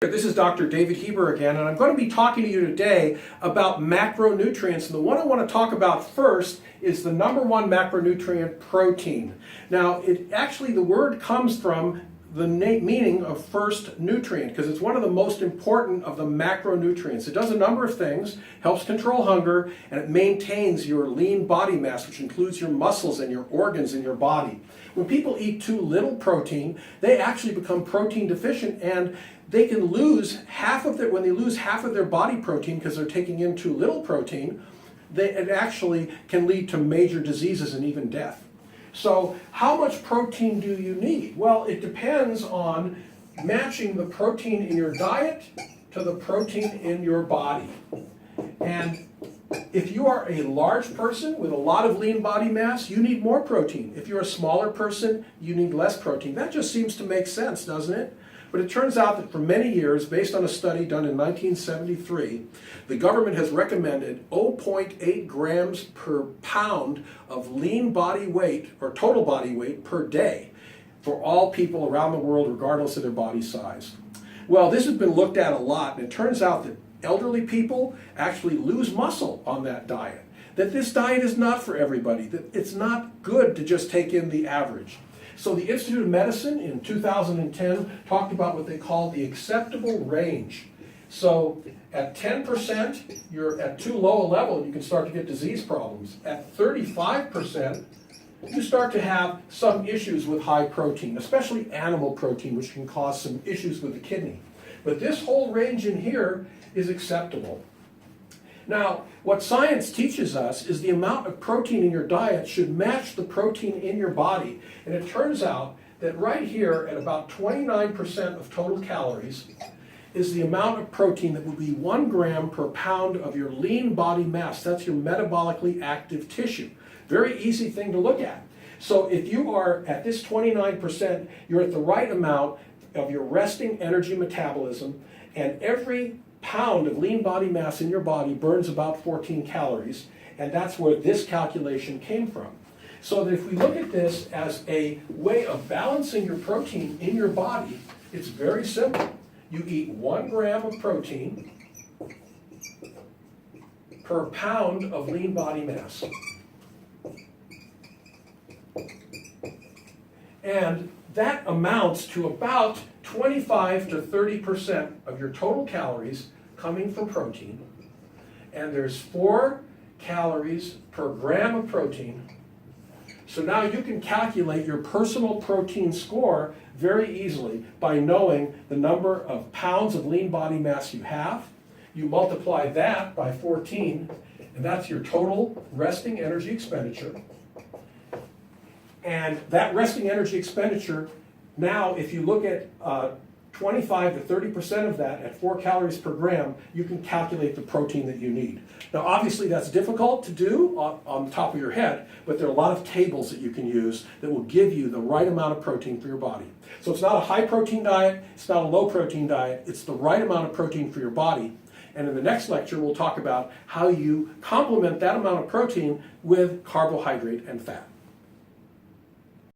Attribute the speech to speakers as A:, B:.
A: This is Dr. David Heber again, and I'm going to be talking to you today about macronutrients. And the one I want to talk about first is the number one macronutrient, protein. Now, the word comes from the meaning of first nutrient because it's one of the most important of the macronutrients. It does a number of things, helps control hunger, and it maintains your lean body mass, which includes your muscles and your organs in your body. When people eat too little protein, they actually become protein deficient, and they can lose when they lose half of their body protein because they're taking in too little protein, it actually can lead to major diseases and even death. So how much protein do you need? Well, it depends on matching the protein in your diet to the protein in your body. And if you are a large person with a lot of lean body mass, you need more protein. If you're a smaller person, you need less protein. That just seems to make sense, doesn't it? But it turns out that for many years, based on a study done in 1973, the government has recommended 0.8 grams per pound of lean body weight, or total body weight, per day for all people around the world, regardless of their body size. Well, this has been looked at a lot, and it turns out that elderly people actually lose muscle on that diet. That this diet is not for everybody, that it's not good to just take in the average. So the Institute of Medicine in 2010 talked about what they call the acceptable range. So at 10%, you're at too low a level, you can start to get disease problems. At 35%, you start to have some issues with high protein, especially animal protein, which can cause some issues with the kidney. But this whole range in here is acceptable. Now, what science teaches us is the amount of protein in your diet should match the protein in your body. And it turns out that right here at about 29% of total calories is the amount of protein that will be 1 gram per pound of your lean body mass. That's your metabolically active tissue. Very easy thing to look at. So if you are at this 29%, you're at the right amount of your resting energy metabolism, and every pound of lean body mass in your body burns about 14 calories, and that's where this calculation came from. So that if we look at this as a way of balancing your protein in your body, it's very simple. You eat 1 gram of protein per pound of lean body mass. And that amounts to about 25 to 30% of your total calories coming from protein. And there's 4 calories per gram of protein. So now you can calculate your personal protein score very easily by knowing the number of pounds of lean body mass you have. You multiply that by 14, and that's your total resting energy expenditure. And that resting energy expenditure, now if you look at 25 to 30% of that at 4 calories per gram, you can calculate the protein that you need. Now obviously that's difficult to do on the top of your head, but there are a lot of tables that you can use that will give you the right amount of protein for your body. So it's not a high protein diet, it's not a low protein diet, it's the right amount of protein for your body. And in the next lecture we'll talk about how you complement that amount of protein with carbohydrate and fat.